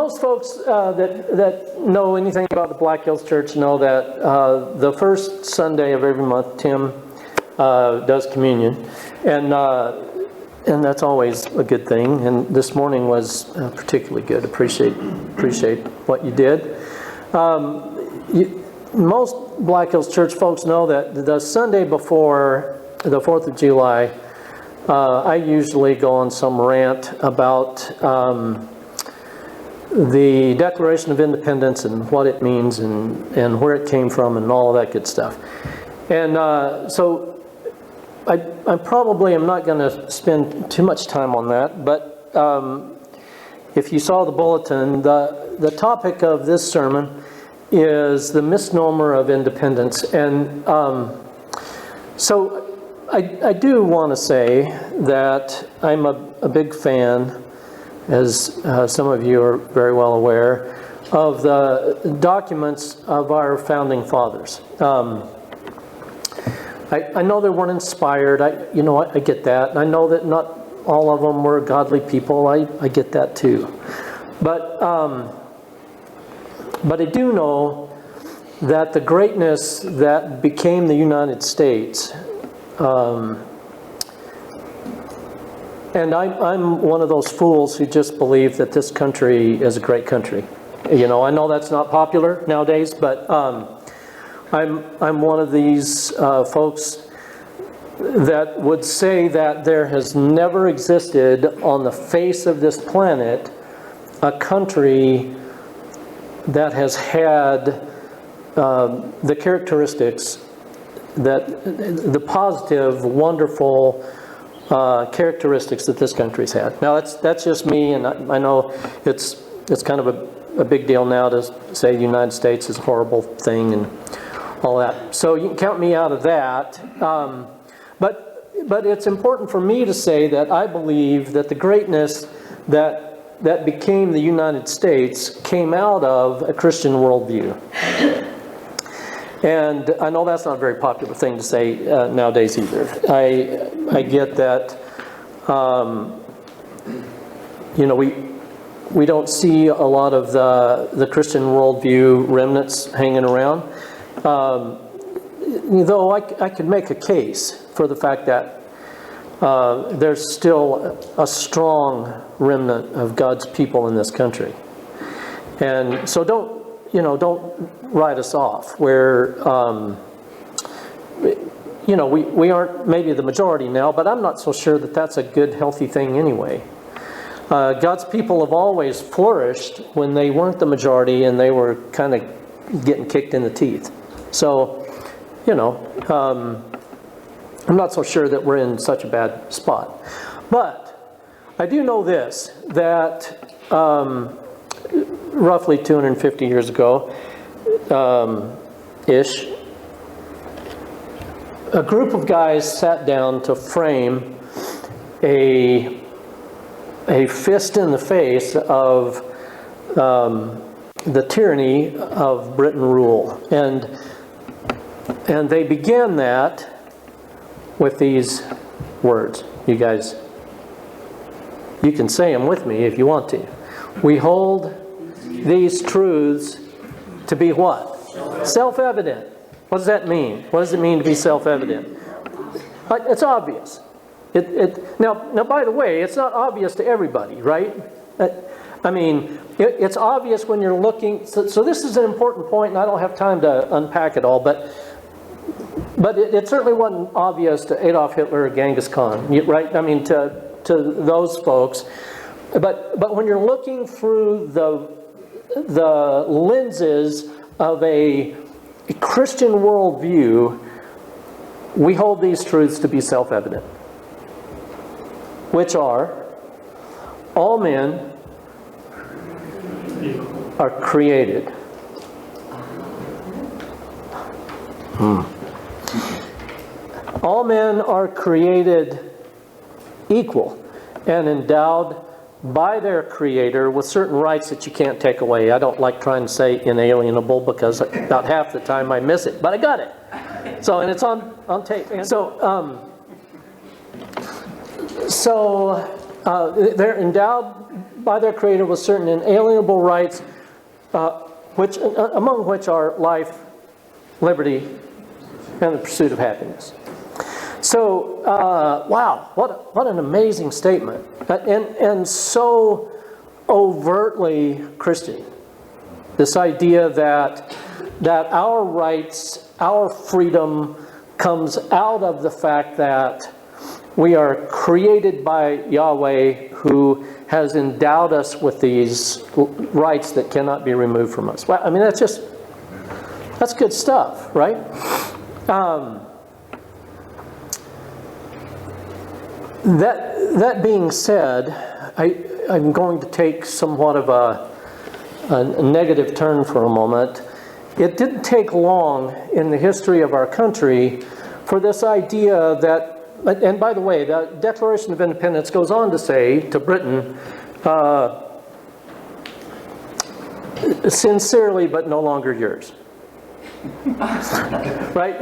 most folks that know anything about the Black Hills Church know that the first Sunday of every month, Tim does communion, and that's always a good thing. And this morning was particularly good. Appreciate what you did. Most Black Hills Church folks know that the Sunday before the 4th of July, I usually go on some rant about the Declaration of Independence and what it means and where it came from and all of that good stuff. And so I probably am not going to spend too much time on that, but if you saw the bulletin, the topic of this sermon is the misnomer of independence. And so I do want to say that I'm a big fan, as some of you are very well aware, of the documents of our founding fathers. I know they weren't inspired. I get that. And I know that not all of them were godly people. I get that too. But I do know that the greatness that became the United States, and I'm one of those fools who just believe that this country is a great country. I know that's not popular nowadays, but I'm one of these folks that would say that there has never existed on the face of this planet a country that has had the characteristics, the positive, wonderful characteristics that this country's had. Now that's just me, and I know it's kind of a big deal now to say the United States is a horrible thing and all that. So you can count me out of that. But it's important for me to say that I believe that the greatness that became the United States came out of a Christian worldview. And I know that's not a very popular thing to say nowadays either. I get that, we don't see a lot of the Christian worldview remnants hanging around. Though I could make a case for the fact that there's still a strong remnant of God's people in this country. And so don't write us off where, we aren't maybe the majority now, but I'm not so sure that that's a good, healthy thing anyway. God's people have always flourished when they weren't the majority and they were kind of getting kicked in the teeth. So, I'm not so sure that we're in such a bad spot. But I do know this, that roughly 250 years ago, ish, a group of guys sat down to frame a fist in the face of the tyranny of Britain rule. And they began that with these words. You guys, you can say them with me if you want to. We hold these truths to be what? Self-evident. What does that mean? What does it mean to be self-evident? It's obvious. Now, by the way, it's not obvious to everybody, right? It's obvious when you're looking. So this is an important point, and I don't have time to unpack it all, but it certainly wasn't obvious to Adolf Hitler or Genghis Khan, right? To those folks. But when you're looking through the lenses of a Christian worldview, we hold these truths to be self-evident, which are, all men are created. All men are created equal and endowed by their Creator with certain rights that you can't take away. I don't like trying to say inalienable because about half the time I miss it, but I got it. So, and it's on tape. So they're endowed by their Creator with certain inalienable rights, among which are life, liberty, and the pursuit of happiness. So, wow, what an amazing statement, and so overtly Christian. This idea that our rights, our freedom comes out of the fact that we are created by Yahweh, who has endowed us with these rights that cannot be removed from us. Well, I mean, that's good stuff, right? That being said, I'm going to take somewhat of a negative turn for a moment. It didn't take long in the history of our country for this idea that, and by the way, the Declaration of Independence goes on to say to Britain, sincerely but no longer yours. Right?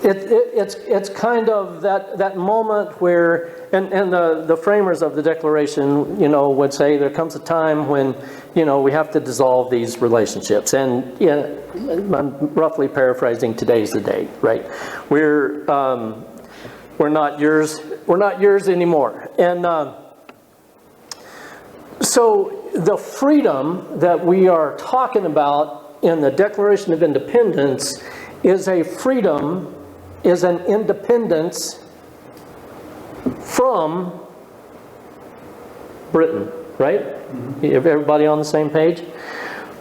It's kind of that moment where, and the framers of the Declaration, would say there comes a time when, we have to dissolve these relationships. And I'm roughly paraphrasing, today's the day, right? We're not yours anymore. And so the freedom that we are talking about in the Declaration of Independence is a freedom, is an independence from Britain, right? Mm-hmm. Everybody on the same page?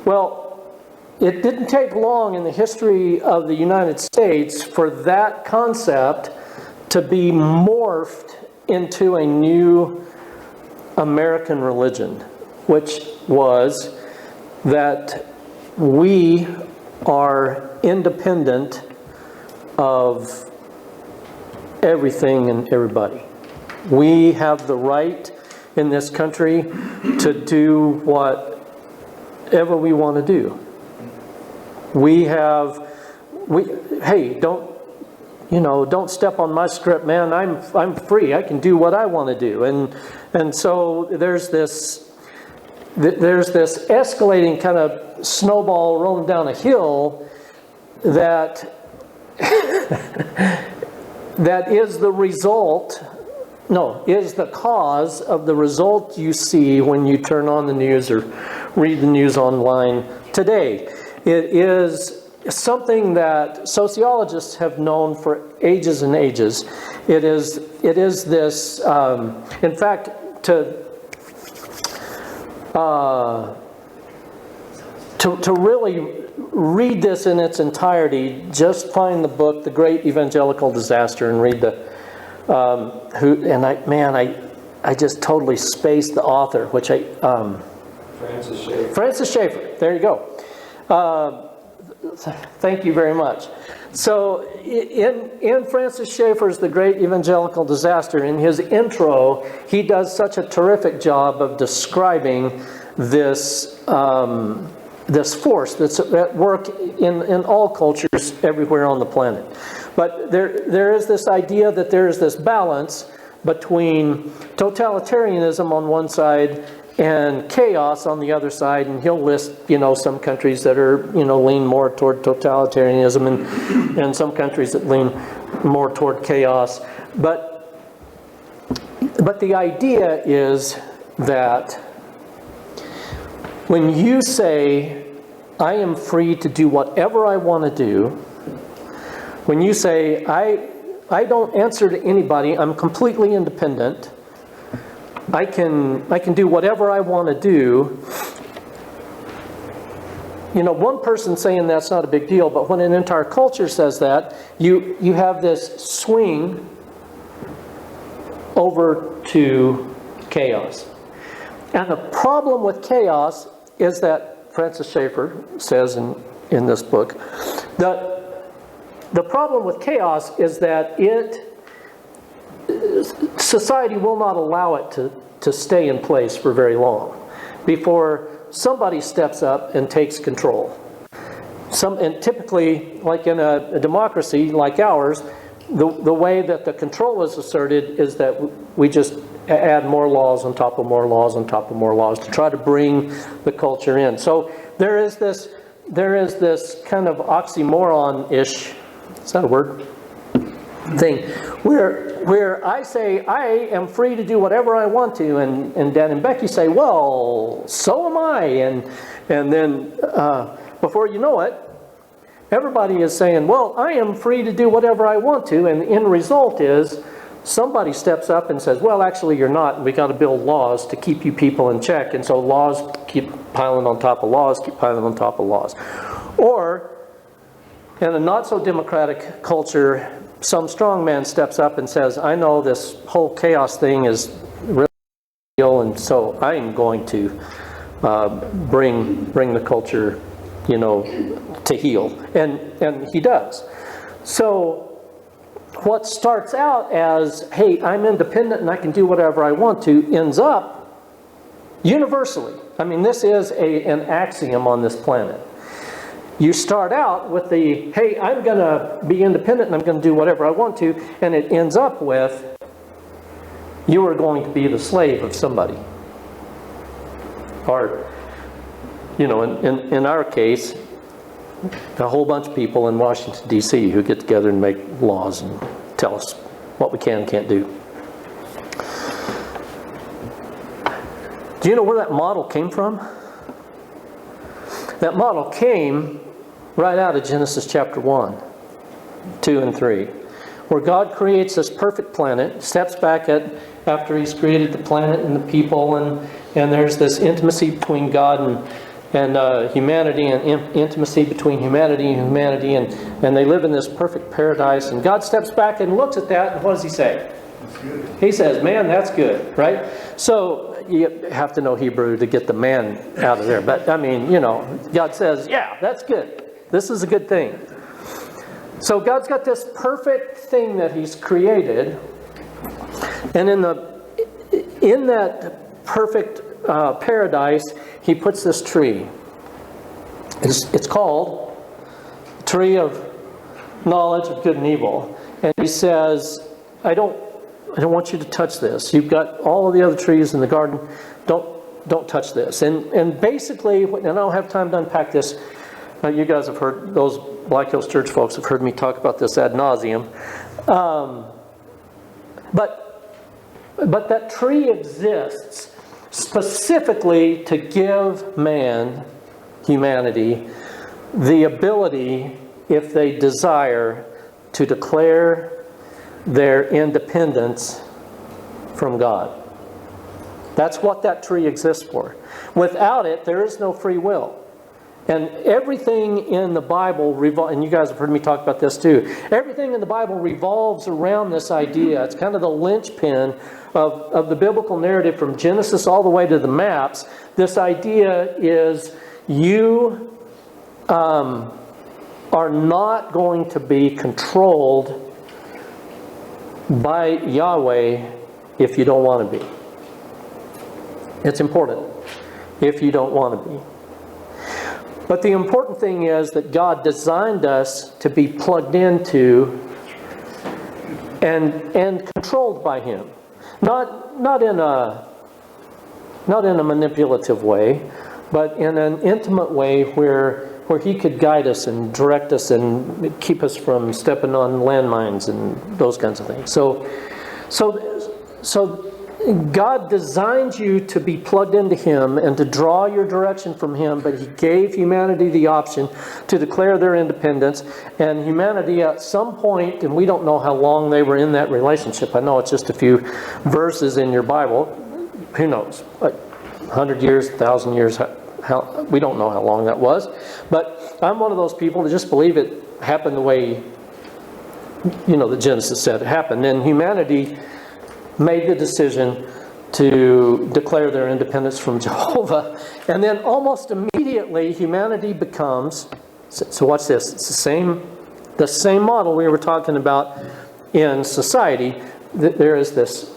Well, it didn't take long in the history of the United States for that concept to be morphed into a new American religion, which was that we are independent of everything and everybody. We have the right in this country to do whatever we want to do. Hey, don't step on my script, man. I'm free. I can do what I want to do. And so there's this escalating kind of snowball rolling down a hill that that is the cause of the result you see when you turn on the news or read the news online today. It is something that sociologists have known for ages and ages. It is this, in fact, to really read this in its entirety, just find the book, The Great Evangelical Disaster, and read I just totally spaced the author, which Francis Schaeffer. Francis Schaeffer, there you go. Thank you very much. So in Francis Schaeffer's The Great Evangelical Disaster, in his intro, he does such a terrific job of describing this force that's at work in all cultures everywhere on the planet. But there is this idea that there is this balance between totalitarianism on one side and chaos on the other side, and he'll list some countries that are lean more toward totalitarianism and some countries that lean more toward chaos. But the idea is that when you say, I am free to do whatever I want to do, when you say, I don't answer to anybody, I'm completely independent, I can do whatever I want to do. One person saying that's not a big deal, but when an entire culture says that, you have this swing over to chaos. And the problem with chaos is that, Francis Schaeffer says in this book, that the problem with chaos is that society will not allow it to stay in place for very long before somebody steps up and takes control. And typically, like in a democracy like ours, the way that the control is asserted is that we just add more laws on top of more laws on top of more laws to try to bring the culture in. So there is this kind of oxymoron-ish, is that a word? Thing, where I say I am free to do whatever I want to, and Dan and Becky say, well, so am I, and then before you know it, everybody is saying, well, I am free to do whatever I want to, and the end result is somebody steps up and says, well, actually you're not, and we got to build laws to keep you people in check, and so laws keep piling on top of laws, keep piling on top of laws. Or, in a not so democratic culture, some strong man steps up and says, I know this whole chaos thing is really real, and so I'm going to bring the culture, to heel. And he does. So what starts out as, hey, I'm independent and I can do whatever I want to, ends up universally. I mean, this is an axiom on this planet. You start out with the, hey, I'm going to be independent and I'm going to do whatever I want to, and it ends up with, you are going to be the slave of somebody. Or, in our case, a whole bunch of people in Washington, D.C. who get together and make laws and tell us what we can and can't do. Do you know where that model came from? That model came right out of Genesis chapter 1, 2, and 3, where God creates this perfect planet, steps back after He's created the planet and the people, and there's this intimacy between God and humanity, and intimacy between humanity and humanity, and they live in this perfect paradise, and God steps back and looks at that, and what does He say? He says, man, that's good, right? So you have to know Hebrew to get the man out of there. But I mean, God says, yeah, that's good. This is a good thing. So God's got this perfect thing that He's created. And in that perfect paradise, He puts this tree. It's called the Tree of Knowledge of Good and Evil. And He says, I don't want you to touch this. You've got all of the other trees in the garden. Don't touch this. And basically, and I don't have time to unpack this. You guys have heard, those Black Hills Church folks have heard me talk about this ad nauseum. But that tree exists specifically to give humanity, the ability, if they desire, to declare their independence from God. That's what that tree exists for. Without it, there is no free will. And everything in the Bible, and you guys have heard me talk about this too, everything in the Bible revolves around this idea. It's kind of the linchpin of the biblical narrative from Genesis all the way to the maps. This idea is you are not going to be controlled by Yahweh if you don't want to be. It's important if you don't want to be. But the important thing is that God designed us to be plugged into and controlled by Him. Not in a manipulative way, but in an intimate way where He could guide us and direct us and keep us from stepping on landmines and those kinds of things. So God designed you to be plugged into Him and to draw your direction from Him, but He gave humanity the option to declare their independence. And humanity at some point, and we don't know how long they were in that relationship. I know it's just a few verses in your Bible. Who knows? 100 years, 1,000 years, we don't know how long that was. But I'm one of those people that just believe it happened the way, the Genesis said it happened. And humanity made the decision to declare their independence from Jehovah. And then almost immediately humanity becomes, so watch this, it's the same model we were talking about in society. There is this,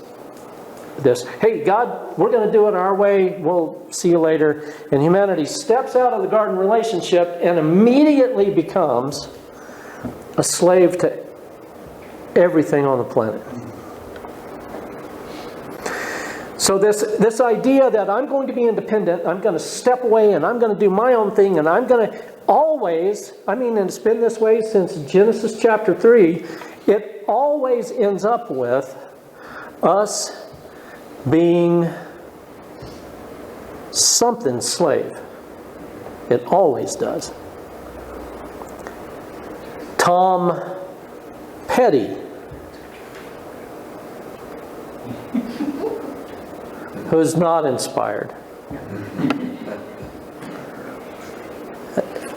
hey God, we're going to do it our way, we'll see you later. And humanity steps out of the garden relationship and immediately becomes a slave to everything on the planet. So this idea that I'm going to be independent, I'm going to step away and I'm going to do my own thing, and I'm going to always, I mean, and it's been this way since Genesis chapter 3, it always ends up with us being something's slave. It always does. Tom Petty, who is not inspired,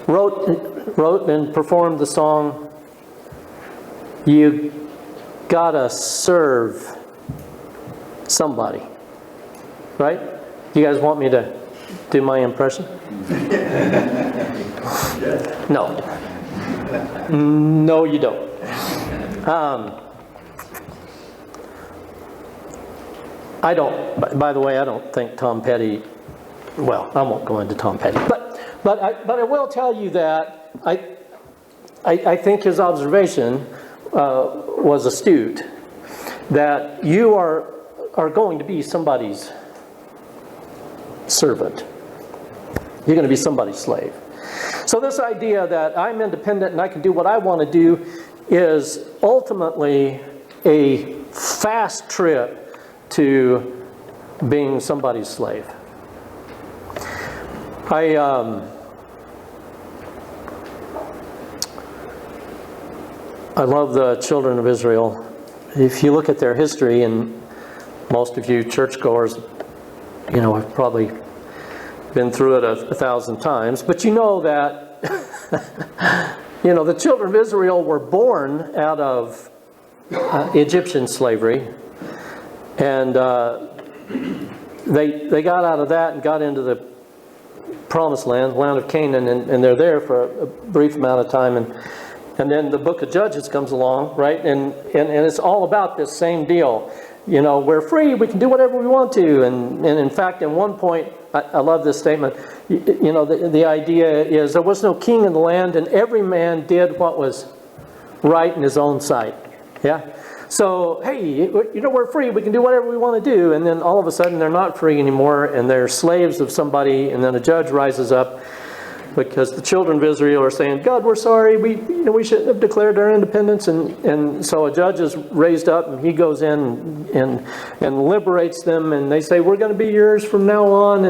wrote and performed the song, "You Gotta Serve Somebody." Right? You guys want me to do my impression? No. No, you don't. I don't, by the way, I don't think Tom Petty, well, I won't go into Tom Petty, but I will tell you that I think his observation was astute, that you are going to be somebody's servant. You're going to be somebody's slave. So this idea that I'm independent and I can do what I want to do is ultimately a fast trip to being somebody's slave. I love the children of Israel. If you look at their history, and most of you churchgoers, you know, have probably been through it a thousand times, but you know that you know, the children of Israel were born out of Egyptian slavery, and they got out of that and got into the promised land, land of Canaan, and they're there for a brief amount of time, and then the book of Judges comes along, right, and it's all about this same deal. You know, we're free, we can do whatever we want to, and in fact, at one point, I love this statement, you know, the idea is there was no king in the land, and every man did what was right in his own sight. Yeah? So, hey, you know, we're free, we can do whatever we want to do, and then all of a sudden they're not free anymore, and they're slaves of somebody, and then a judge rises up because the children of Israel are saying, God, we're sorry, we shouldn't have declared our independence, and so a judge is raised up, and he goes in and liberates them, and they say, we're going to be yours from now on,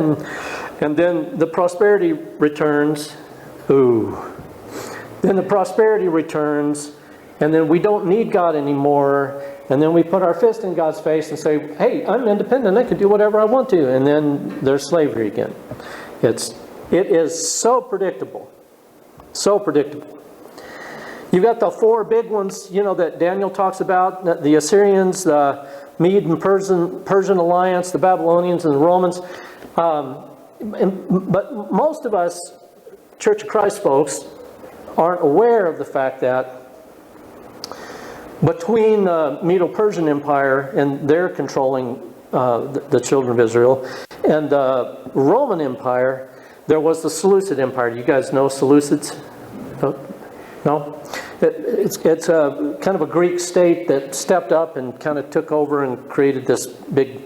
and then the prosperity returns. Ooh. Then the prosperity returns, and then we don't need God anymore, and then we put our fist in God's face and say, hey, I'm independent, I can do whatever I want to, and then there's slavery again. It is so predictable. So predictable. You've got the four big ones, you know, that Daniel talks about, the Assyrians, the Mede and Persian alliance, the Babylonians and the Romans. But most of us Church of Christ folks aren't aware of the fact that between the Medo-Persian Empire and their controlling the children of Israel and the Roman Empire, there was the Seleucid Empire. You guys know Seleucids? No? It's a kind of a Greek state that stepped up and kind of took over and created this big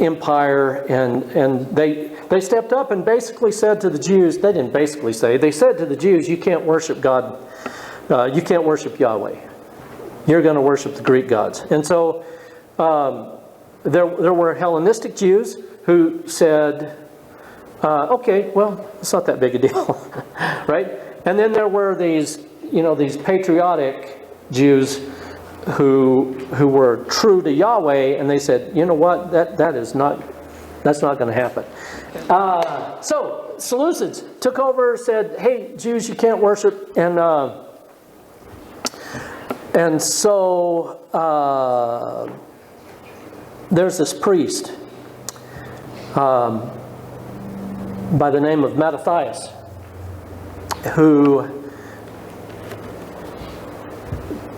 empire. And they stepped up and basically said to the Jews, they didn't basically say, they said to the Jews, you can't worship God, you can't worship Yahweh. You're going to worship the Greek gods. And so there were Hellenistic Jews who said, okay, well, it's not that big a deal, right? And then there were these, you know, these patriotic Jews who were true to Yahweh, and they said, you know what, that's not going to happen. So Seleucids took over, said, hey, Jews, you can't worship, and so there's this priest by the name of Mattathias, who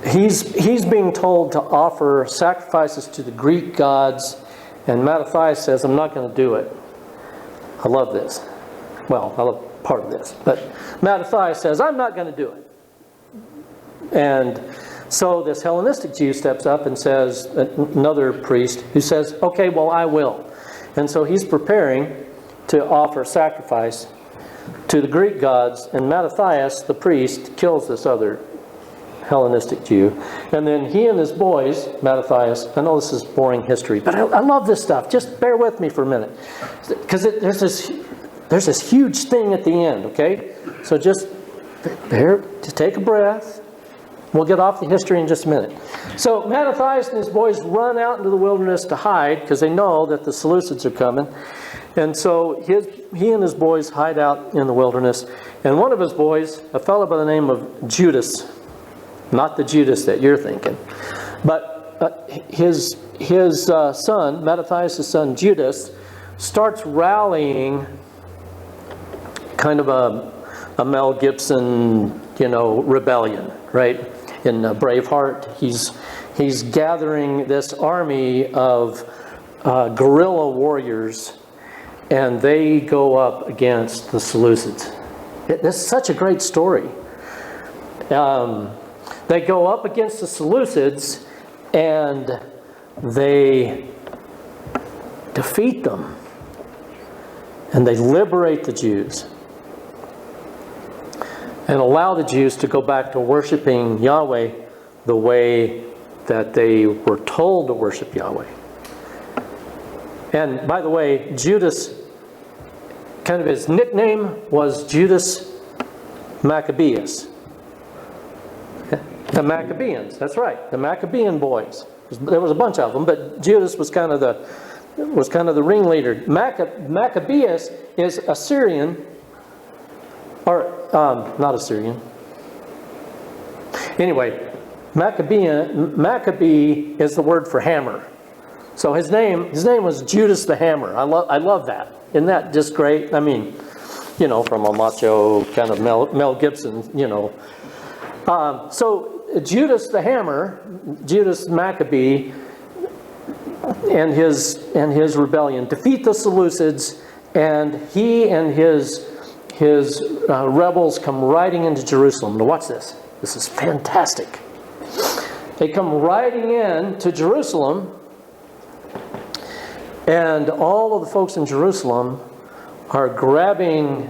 he's being told to offer sacrifices to the Greek gods, and Mattathias says, I'm not going to do it. I love this. Well, I love part of this, but Mattathias says, I'm not going to do it. And So this Hellenistic Jew steps up and says, another priest, who says, okay, well, I will. And so he's preparing to offer sacrifice to the Greek gods, and Mattathias, the priest, kills this other Hellenistic Jew. And then he and his boys, Mattathias, I know this is boring history, but I love this stuff. Just bear with me for a minute. Because there's this huge thing at the end, okay? So just take a breath. We'll get off the history in just a minute. So Mattathias and his boys run out into the wilderness to hide because they know that the Seleucids are coming. And so he and his boys hide out in the wilderness. And one of his boys, a fellow by the name of Judas, not the Judas that you're thinking, but his son, Mattathias' son Judas, starts rallying kind of a Mel Gibson, rebellion, right? In Braveheart, he's gathering this army of guerrilla warriors, and they go up against the Seleucids. This is such a great story. They go up against the Seleucids, and they defeat them, and they liberate the Jews, and allow the Jews to go back to worshiping Yahweh the way that they were told to worship Yahweh. And by the way, Judas, kind of his nickname was Judas Maccabeus. The Maccabeans, that's right, the Maccabean boys. There was a bunch of them, but Judas was kind of the ringleader. Maccabeus is Assyrian, or not Assyrian. Anyway, Maccabee is the word for hammer. So his name was Judas the Hammer. I love that. Isn't that just great? I mean, from a macho kind of Mel Gibson, So Judas the Hammer, Judas Maccabee, and his rebellion defeat the Seleucids, and he and his rebels come riding into Jerusalem. Now watch this. This is fantastic. They come riding in to Jerusalem, and all of the folks in Jerusalem are grabbing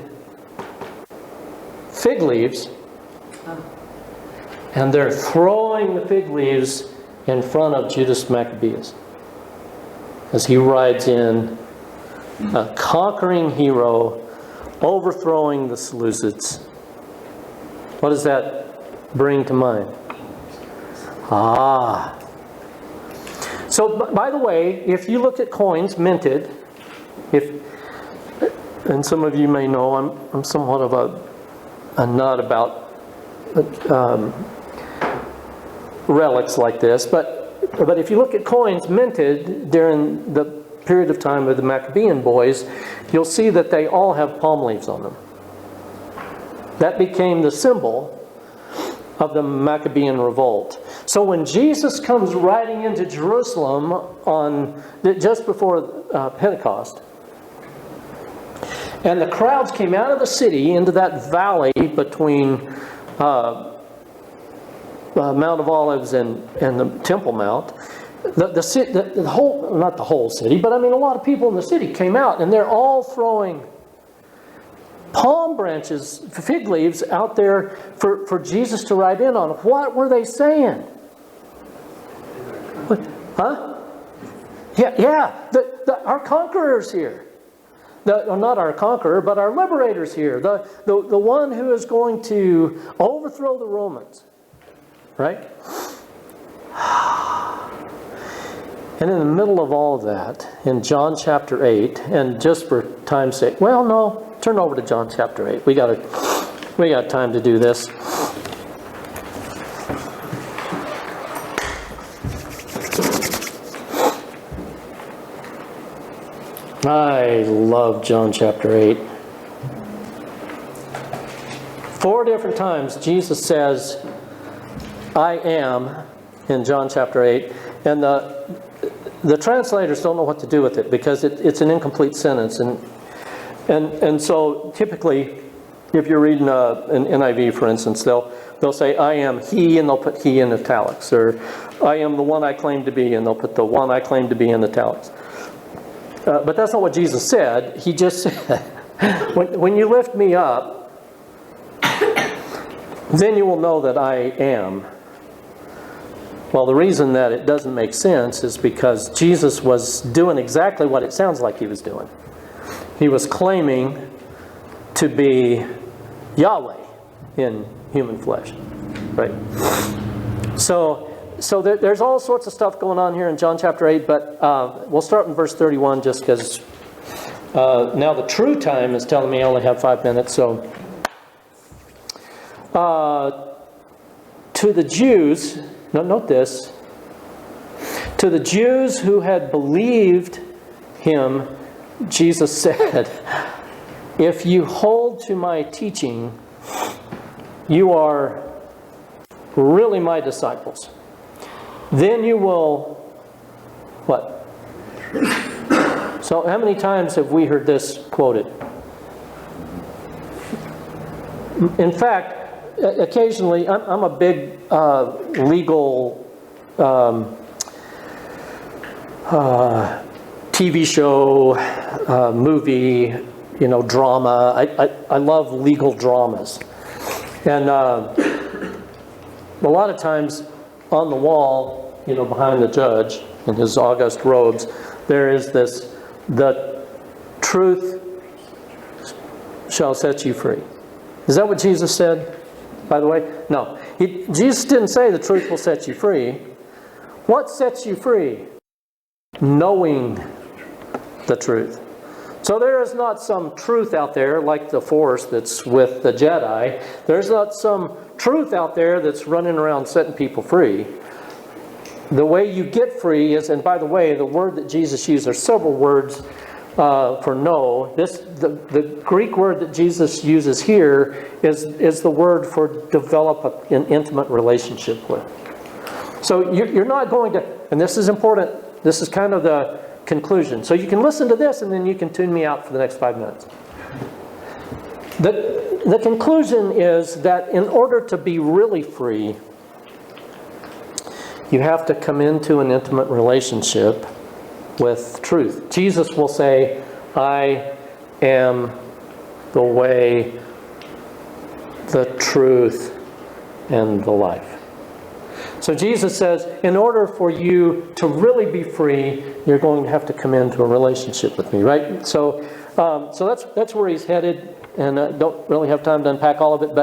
fig leaves, and they're throwing the fig leaves in front of Judas Maccabeus as he rides in, a conquering hero, overthrowing the Seleucids. What does that bring to mind? So, by the way, if you look at coins minted, and some of you may know I'm somewhat of a nut about relics like this, but if you look at coins minted during the period of time of the Maccabean boys, you'll see that they all have palm leaves on them. That became the symbol of the Maccabean revolt. So when Jesus comes riding into Jerusalem just before Pentecost, and the crowds came out of the city into that valley between Mount of Olives and the Temple Mount, the whole, not the whole city, but I mean a lot of people in the city came out, and they're all throwing palm branches, fig leaves out there for Jesus to ride in on. What were they saying? Huh? Yeah. Our conqueror's here. Not our conqueror, but our liberator's here. The one who is going to overthrow the Romans. Right? And in the middle of all of that, in John chapter 8, and just for time's sake, well, no, turn over to John chapter 8. We got time to do this. I love John chapter 8. 4 different times Jesus says, I am, in John chapter 8, and the translators don't know what to do with it because it's an incomplete sentence, and so typically, if you're reading an NIV, for instance, they'll they'll say, I am he, and they'll put he in italics. Or I am the one I claim to be, and they'll put the one I claim to be in italics. But that's not what Jesus said. He just said, when you lift me up, then you will know that I am. Well, the reason that it doesn't make sense is because Jesus was doing exactly what it sounds like he was doing. He was claiming to be Yahweh in human flesh, right? So there's all sorts of stuff going on here in John chapter 8, but we'll start in verse 31 just because now the true time is telling me I only have 5 minutes. So to the Jews, note this, to the Jews who had believed him, Jesus said, if you hold to my teaching, you are really my disciples. Then you will, what? So how many times have we heard this quoted? In fact, occasionally, I'm a big legal TV show, movie, drama. I love legal dramas. And a lot of times on the wall, behind the judge in his august robes, there is this, the truth shall set you free. Is that what Jesus said, by the way? No. Jesus didn't say the truth will set you free. What sets you free? Knowing the truth. So there is not some truth out there like the Force that's with the Jedi. There's not some truth out there that's running around setting people free. The way you get free is, and by the way, the word that Jesus used, there's several words for know. The Greek word that Jesus uses here is the word for develop an intimate relationship with. So you're not going to, and this is important, this is kind of the conclusion. So you can listen to this and then you can tune me out for the next 5 minutes. The conclusion is that in order to be really free, you have to come into an intimate relationship with truth. Jesus will say, I am the way, the truth, and the life. So Jesus says, in order for you to really be free, you're going to have to come into a relationship with me, right? So that's where he's headed, and I don't really have time to unpack all of it,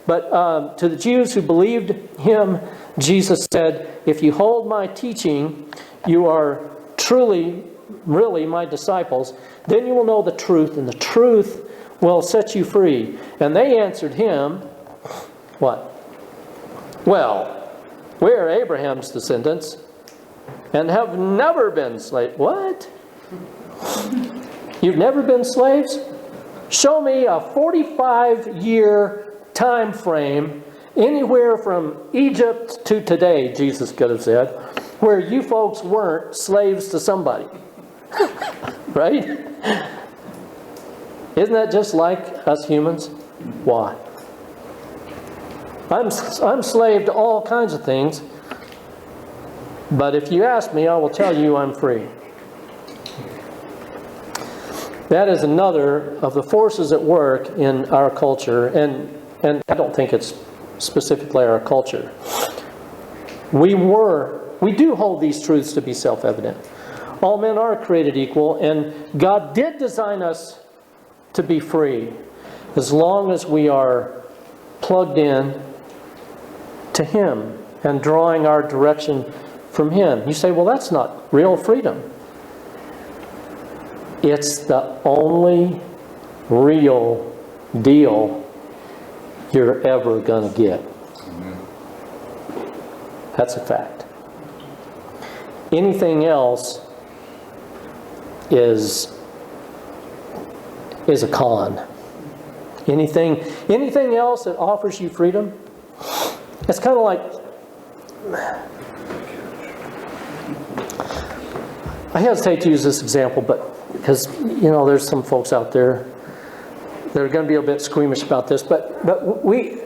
but to the Jews who believed him, Jesus said, if you hold my teaching, you are truly, really my disciples. Then you will know the truth, and the truth will set you free. And they answered him, what? Well, we are Abraham's descendants and have never been slaves. What? You've never been slaves? Show me a 45-year time frame anywhere from Egypt to today, Jesus could have said, where you folks weren't slaves to somebody. Right? Isn't that just like us humans? Why? I'm slave to all kinds of things, but if you ask me, I will tell you I'm free. That is another of the forces at work in our culture, and I don't think it's specifically our culture. We do hold these truths to be self-evident. All men are created equal, and God did design us to be free as long as we are plugged in to Him and drawing our direction from Him. You say, well, that's not real freedom. It's the only real deal you're ever going to get. That's a fact. Anything else is a con. Anything else that offers you freedom, it's kind of like, I hesitate to use this example, but because there's some folks out there that are going to be a bit squeamish about this, but we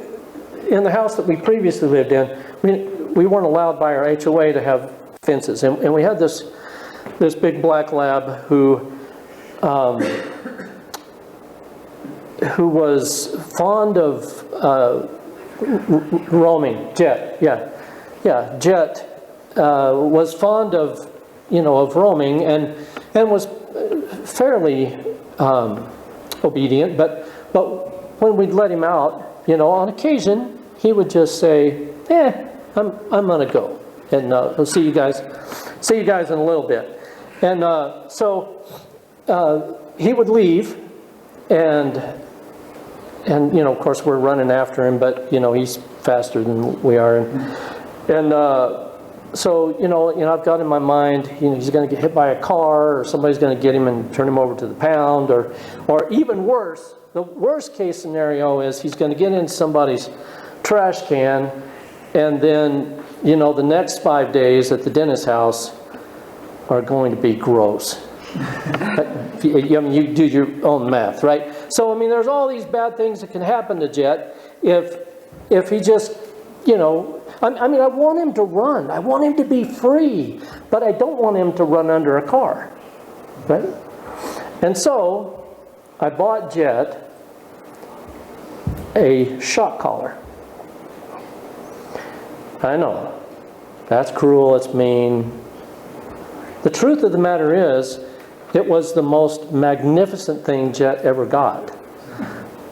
in the house that we previously lived in, we weren't allowed by our HOA to have fences. And we had this big black lab who was fond of roaming. Jet, yeah. Jet was fond of, of roaming and was fairly obedient. But when we'd let him out, on occasion he would just say, I'm gonna go, and I'll see you guys in a little bit. And so he would leave, and of course we're running after him, but he's faster than we are, and so I've got in my mind, he's going to get hit by a car, or somebody's going to get him and turn him over to the pound, or even worse, the worst case scenario is he's going to get in somebody's trash can, and then the next 5 days at the dentist's house are going to be gross. You do your own math, right? So there's all these bad things that can happen to Jet if he just, I want him to run. I want him to be free, but I don't want him to run under a car, right? And so I bought Jet a shock collar. I know, that's cruel, it's mean. The truth of the matter is, it was the most magnificent thing Jet ever got.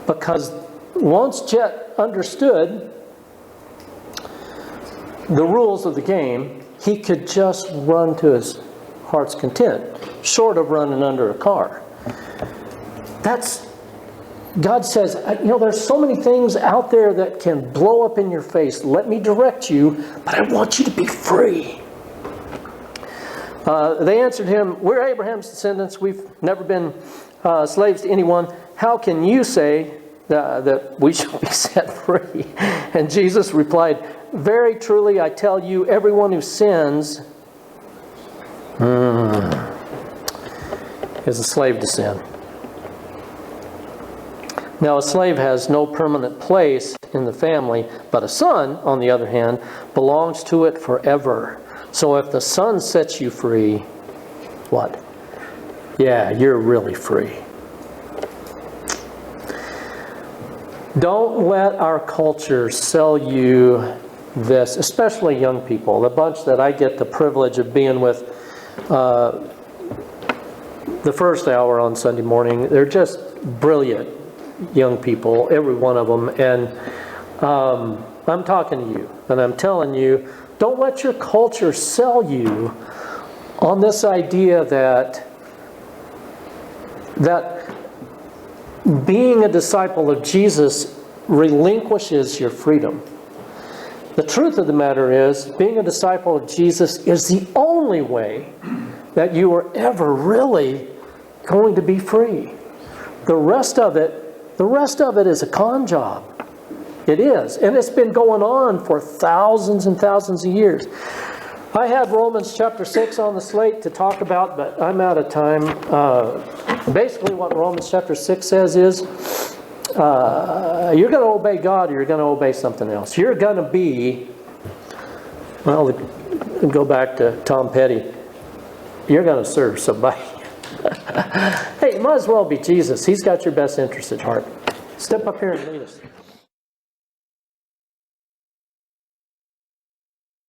Because once Jet understood the rules of the game, he could just run to his heart's content, short of running under a car. God says, there's so many things out there that can blow up in your face. Let me direct you, but I want you to be free. They answered him, we're Abraham's descendants. We've never been slaves to anyone. How can you say that we shall be set free? And Jesus replied, very truly I tell you, everyone who sins is a slave to sin. Now, a slave has no permanent place in the family, but a son, on the other hand, belongs to it forever. So if the Son sets you free, what? Yeah, you're really free. Don't let our culture sell you this, especially young people. The bunch that I get the privilege of being with the first hour on Sunday morning, they're just brilliant young people, every one of them. And I'm talking to you, and I'm telling you, don't let your culture sell you on this idea that being a disciple of Jesus relinquishes your freedom. The truth of the matter is, being a disciple of Jesus is the only way that you are ever really going to be free. The rest of it is a con job. It is. And it's been going on for thousands and thousands of years. I had Romans chapter 6 on the slate to talk about, but I'm out of time. Basically what Romans chapter 6 says is, you're going to obey God or you're going to obey something else. You're going to be, well, go back to Tom Petty, you're going to serve somebody. Hey, you might as well be Jesus. He's got your best interest at heart. Step up here and lead us.